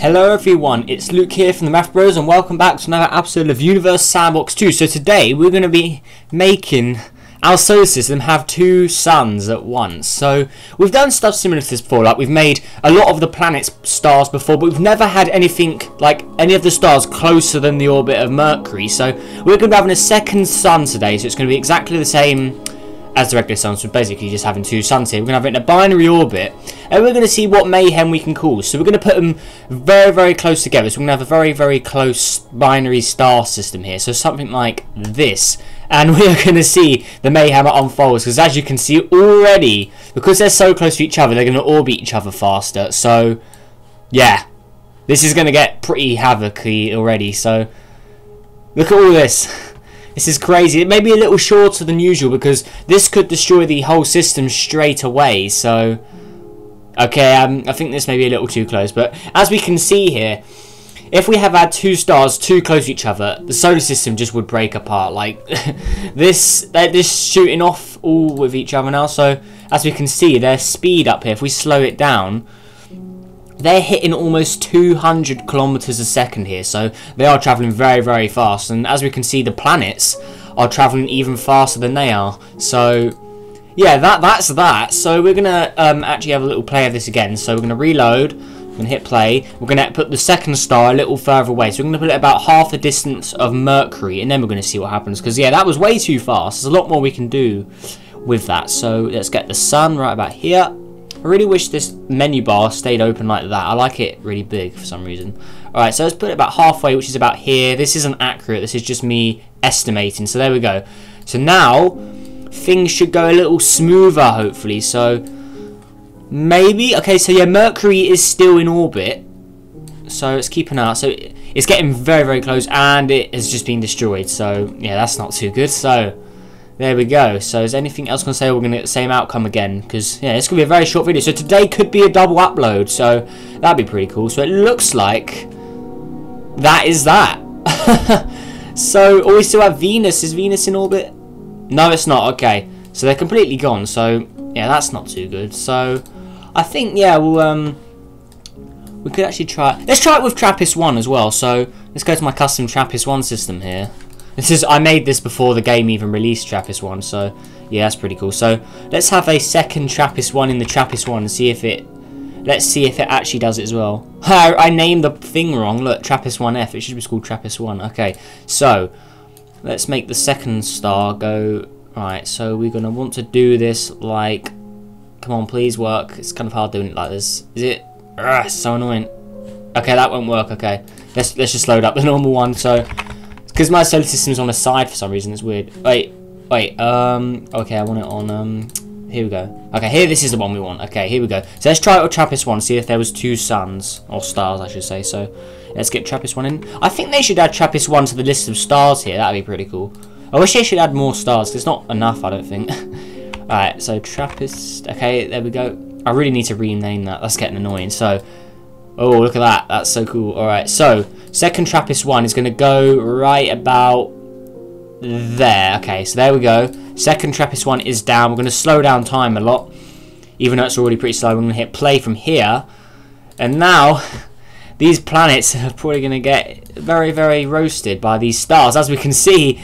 Hello everyone, it's Luke here from the Math Bros and welcome back to another episode of Universe Sandbox 2. So today we're going to be making our solar system have two suns at once. So we've done stuff similar to this before, like we've made a lot of the planets stars before, but we've never had anything like any of the stars closer than the orbit of Mercury. So we're going to be having a second sun today, so it's going to be exactly the same as the regular sun, so basically just having two suns here. We're going to have it in a binary orbit, and we're going to see what mayhem we can cause. So we're going to put them very, very close together. So we're going to have a very, very close binary star system here. So something like this. And we're going to see the mayhem that unfolds, because as you can see already, because they're so close to each other, they're going to orbit each other faster. So, yeah. This is going to get pretty havoc-y already. So, look at all this. This is crazy. It may be a little shorter than usual because this could destroy the whole system straight away. So, okay, I think this may be a little too close. But as we can see here, if we have had two stars too close to each other, the solar system just would break apart. Like, they're just shooting off all with each other now. So, as we can see, their speed up here, if we slow it down, they're hitting almost 200 kilometers a second here, so they are traveling very, very fast. And as we can see, the planets are traveling even faster than they are. So, yeah, that's that. So we're gonna actually have a little play of this again. So we're gonna reload. We're gonna hit play. We're gonna put the second star a little further away. So we're gonna put it about half the distance of Mercury, and then we're gonna see what happens. Because yeah, that was way too fast. There's a lot more we can do with that. So let's get the sun right about here. I really wish this menu bar stayed open like that. I like it really big for some reason. Alright, so let's put it about halfway, which is about here. This isn't accurate. This is just me estimating. So there we go. So now, things should go a little smoother, hopefully. So, maybe. Okay, so yeah, Mercury is still in orbit. So let's keep an eye out. So it's getting very, very close, and it has just been destroyed. So, yeah, that's not too good. So there we go. So is anything else going to say? We're going to get the same outcome again, because yeah, it's going to be a very short video. So today could be a double upload, so that'd be pretty cool. So it looks like that is that. So we still have Venus. Is Venus in orbit? No, it's not. Okay, so they're completely gone. So yeah, that's not too good. So I think yeah, we'll we could actually try. Let's try it with TRAPPIST-1 as well. So let's go to my custom TRAPPIST-1 system here. I made this before the game even released TRAPPIST-1, so yeah, that's pretty cool. So let's have a second TRAPPIST-1 in the TRAPPIST-1 and see if it. Let's see if it actually does it as well. I named the thing wrong. Look, TRAPPIST-1F. It should be called TRAPPIST-1. Okay, so let's make the second star go. Right, so we're gonna want to do this like. Come on, please work. It's kind of hard doing it like this. Is it? Ugh, so annoying. Okay, that won't work. Okay, let's just load up the normal one. So. Because my solar system's on the side for some reason, it's weird. Wait, okay, I want it on, here we go. Okay, here, this is the one we want. Okay, here we go. So let's try it with TRAPPIST-1, see if there was two suns, or stars, I should say. So, let's get TRAPPIST-1 in. I think they should add TRAPPIST-1 to the list of stars here, that'd be pretty cool. I wish they should add more stars, because it's not enough, I don't think. Alright, so TRAPPIST, okay, there we go. I really need to rename that, that's getting annoying. So, oh, look at that. That's so cool. Alright, so second TRAPPIST-1 is going to go right about there. Okay, so there we go. Second TRAPPIST-1 is down. We're going to slow down time a lot, even though it's already pretty slow. We're going to hit play from here. And now, these planets are probably going to get very, very roasted by these stars. As we can see,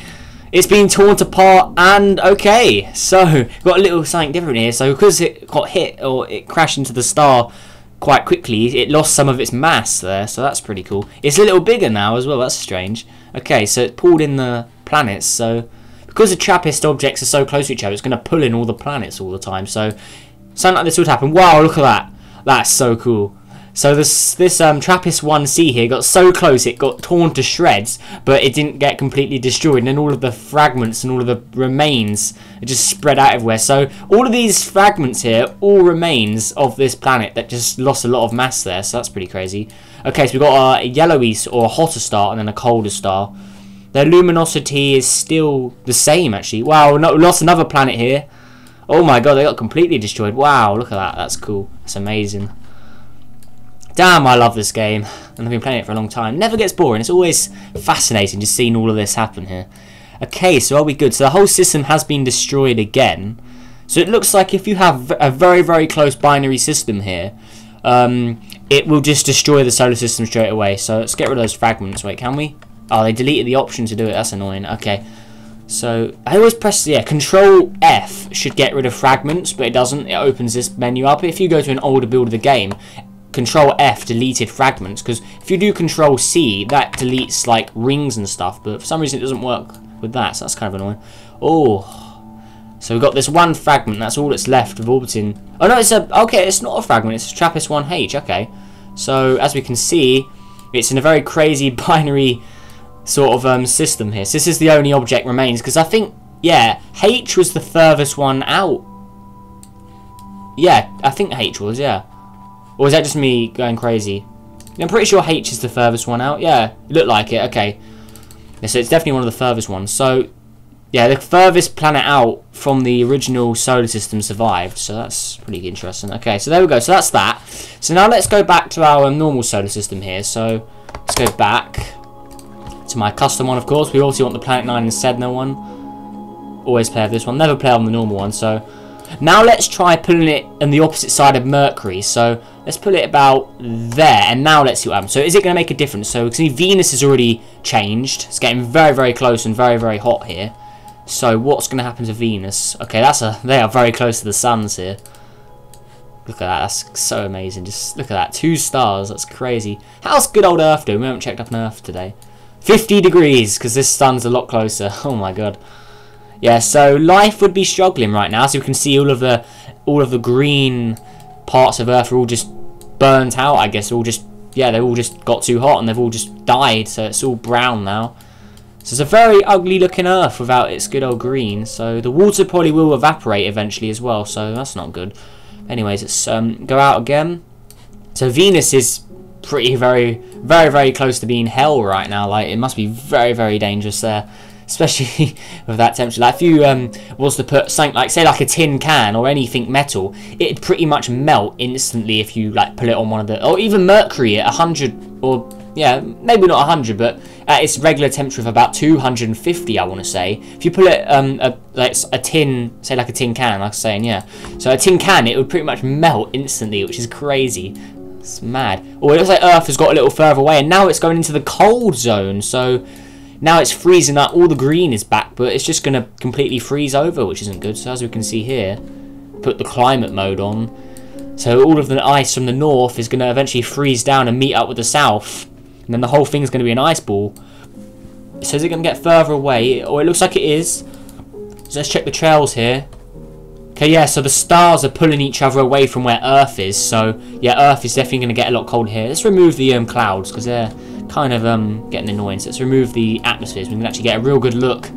it's being torn apart, and okay. So, we've got a little something different here. So, because it got hit, or it crashed into the star quite quickly, it lost some of its mass there, so that's pretty cool. It's a little bigger now as well, that's strange. Okay, so it pulled in the planets, so because the TRAPPIST objects are so close to each other, it's going to pull in all the planets all the time, so something like this would happen. Wow, look at that. That's so cool. So this TRAPPIST-1C here got so close it got torn to shreds, but it didn't get completely destroyed, and then all of the fragments and all of the remains are just spread out everywhere. So all of these fragments here, all remains of this planet that just lost a lot of mass there, so that's pretty crazy. Okay, so we've got a yellowy or a hotter star and then a colder star. Their luminosity is still the same actually. Wow, no, we lost another planet here. Oh my god, they got completely destroyed. Wow, look at that, that's cool. That's amazing. Damn, I love this game, and I've been playing it for a long time. Never gets boring. It's always fascinating just seeing all of this happen here. Okay, so are we good? So the whole system has been destroyed again. So it looks like if you have a very, very close binary system here, it will just destroy the solar system straight away. So let's get rid of those fragments. Wait, can we? Oh, they deleted the option to do it. That's annoying. Okay. So I always press, yeah, Control F should get rid of fragments, but it doesn't. It opens this menu up. If you go to an older build of the game, Control F deleted fragments, because if you do Control C, that deletes like rings and stuff, but for some reason it doesn't work with that, so that's kind of annoying. Oh, so we've got this one fragment, that's all that's left of orbiting. Oh no, okay, it's not a fragment, it's TRAPPIST-1H, okay. So as we can see, it's in a very crazy binary sort of system here. So this is the only object remains, because I think, yeah, H was the furthest one out. Yeah, I think H was, yeah. Or is that just me going crazy? I'm pretty sure H is the furthest one out. Yeah, it looked like it. Okay. Yeah, so it's definitely one of the furthest ones. So, yeah, the furthest planet out from the original solar system survived. So that's pretty interesting. Okay, so there we go. So that's that. So now let's go back to our normal solar system here. So let's go back to my custom one, of course. We also want the Planet 9 and Sedna one. Always play with this one. Never play on the normal one. So now let's try pulling it on the opposite side of Mercury. So let's put it about there, and now let's see what happens. So is it going to make a difference? So we can see Venus has already changed. It's getting very, very close and very, very hot here. So what's going to happen to Venus? Okay, they are very close to the suns here. Look at that, that's so amazing. Just look at that, 2 stars, that's crazy. How's good old Earth doing? We haven't checked up on Earth today. 50 degrees, because this sun's a lot closer. Oh my god. Yeah, so life would be struggling right now. So we can see all of the green parts of Earth are all just burnt out, I guess. All just, yeah, they've all just got too hot and they've all just died. So it's all brown now. So it's a very ugly looking Earth without its good old green. So the water probably will evaporate eventually as well. So that's not good. Anyways, let's go out again. So Venus is pretty very, very, very close to being hell right now. Like, it must be very, very dangerous there. Especially with that temperature. Like if you was to put something like, say, like a tin can or anything metal, it'd pretty much melt instantly if you like put it on one of the, or even Mercury at 100, or yeah, maybe not 100, but at its regular temperature of about 250, I want to say. If you put it like a tin, say like a tin can, like I was saying, yeah. So a tin can, it would pretty much melt instantly, which is crazy. It's mad. Or it looks like Earth has got a little further away, and now it's going into the cold zone. So now it's freezing up, all the green is back, but it's just going to completely freeze over, which isn't good. So as we can see here, put the climate mode on. So all of the ice from the north is going to eventually freeze down and meet up with the south. And then the whole thing is going to be an ice ball. So is it going to get further away? Or it looks like it is. So let's check the trails here. Okay, yeah, so the stars are pulling each other away from where Earth is. So, yeah, Earth is definitely going to get a lot colder here. Let's remove the clouds, because they're kind of getting annoying. So let's remove the atmospheres. We can actually get a real good look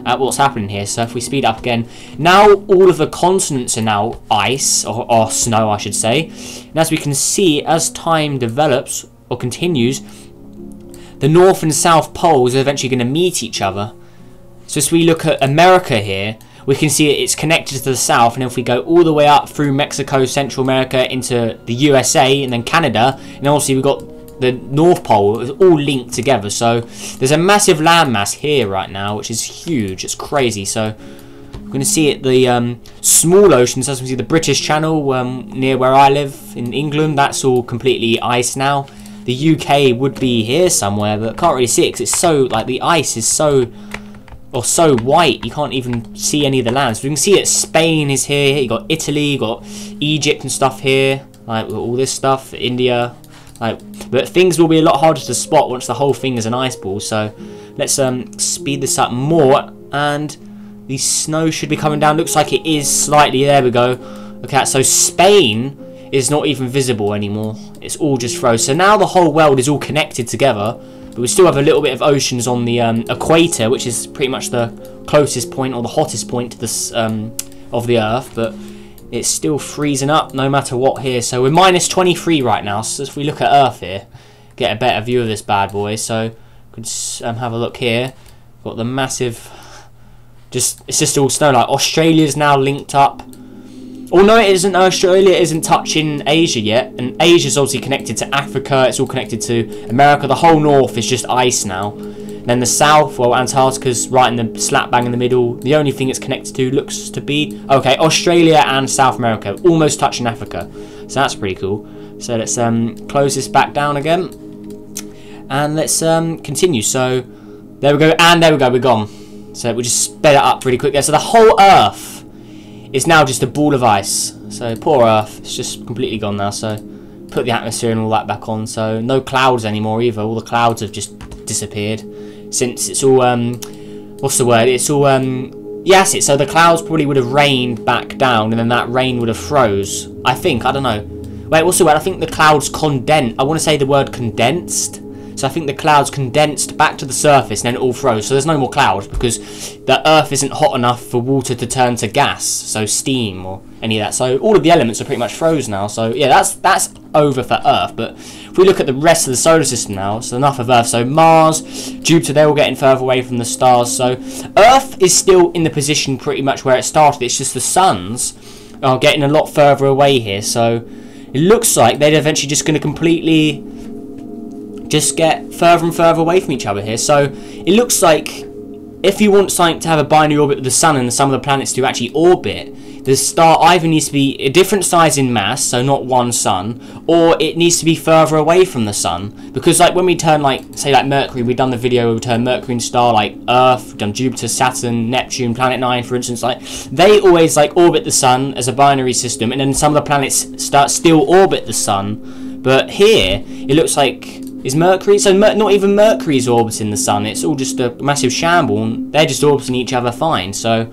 at what's happening here. So if we speed up again, now all of the continents are now ice, or snow, I should say. And as we can see, as time develops or continues, the North and South poles are eventually going to meet each other. So as we look at America here, we can see it's connected to the south, and if we go all the way up through Mexico, Central America, into the USA, and then Canada, and obviously we've got the North Pole, it's all linked together. So there's a massive landmass here right now, which is huge. It's crazy. So we're going to see it, the small oceans, as we see the British Channel near where I live in England, that's all completely ice now. The UK would be here somewhere, but can't really see it because it's so, like, the ice is so white, you can't even see any of the lands. We can see that Spain is here, you got Italy, you got Egypt and stuff here, like all this stuff, India, like, but things will be a lot harder to spot once the whole thing is an ice ball. So let's speed this up more, and the snow should be coming down. Looks like it is slightly, there we go. Okay, so Spain is not even visible anymore, it's all just froze. So now the whole world is all connected together. But we still have a little bit of oceans on the equator, which is pretty much the closest point or the hottest point to this of the Earth. But it's still freezing up no matter what here. So we're minus 23 right now. So if we look at Earth here, get a better view of this bad boy. So we could have a look here. Got the massive, it's just all snow. Like Australia's now linked up. Oh no, it isn't. Australia isn't touching Asia yet, and Asia's obviously connected to Africa. It's all connected to America. The whole north is just ice now. And then the south, well, Antarctica's right in the slap bang in the middle. The only thing it's connected to looks to be, okay, Australia and South America, almost touching Africa. So that's pretty cool. So let's close this back down again, and let's continue. So there we go, and there we go, we're gone. So we'll just sped it up really quick there. So the whole Earth is now just a ball of ice. So poor Earth, it's just completely gone now. So put the atmosphere and all that back on. So no clouds anymore either. All the clouds have just disappeared since it's all what's the word? It's all yes. So the clouds probably would have rained back down, and then that rain would have froze. I think, I don't know. Wait, what's the word? I think the clouds condensed. I want to say the word condensed. So I think the clouds condensed back to the surface and then it all froze. So there's no more clouds because the Earth isn't hot enough for water to turn to gas, so steam or any of that. So all of the elements are pretty much frozen now. So yeah, that's over for Earth. But if we look at the rest of the solar system now, so enough of Earth. So Mars, Jupiter, they're all getting further away from the stars. So Earth is still in the position pretty much where it started. It's just the suns are getting a lot further away here. So it looks like they're eventually just going to completely just get further and further away from each other here. So it looks like if you want something to have a binary orbit with the sun and some of the planets to actually orbit, the star either needs to be a different size in mass, so not one sun, or it needs to be further away from the sun. Because like when we turn, like say like Mercury, we've done the video where we turn Mercury into star, like Earth, we've done Jupiter, Saturn, Neptune, Planet 9 for instance, like they always like orbit the sun as a binary system, and then some of the planets still orbit the sun. But here it looks like, is Mercury? So not even Mercury is orbiting the sun. It's all just a massive shamble, and they're just orbiting each other fine. So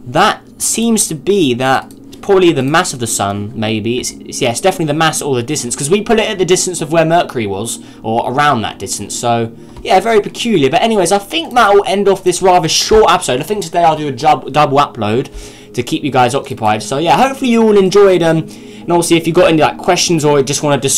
that seems to be that probably the mass of the sun. Maybe it's definitely the mass or the distance, because we put it at the distance of where Mercury was, or around that distance. So yeah, very peculiar. But anyways, I think that will end off this rather short episode. I think today I'll do a double upload to keep you guys occupied. So yeah, hopefully you all enjoyed. And obviously, if you've got any like questions or just want to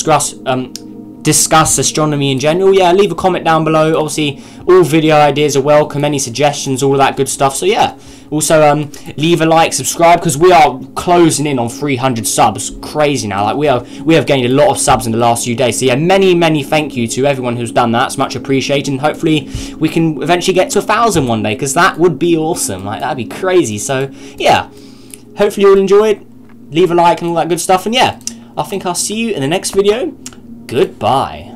discuss astronomy in general, yeah, leave a comment down below. Obviously all video ideas are welcome, any suggestions, all of that good stuff. So yeah, also leave a like, subscribe, because we are closing in on 300 subs. Crazy now, like we have gained a lot of subs in the last few days. So yeah, many thank you to everyone who's done that. It's much appreciated, and hopefully we can eventually get to 1,000 one day, because that would be awesome. Like that'd be crazy. So yeah, hopefully you all enjoyed. Leave a like and all that good stuff, and yeah, I think I'll see you in the next video. Goodbye.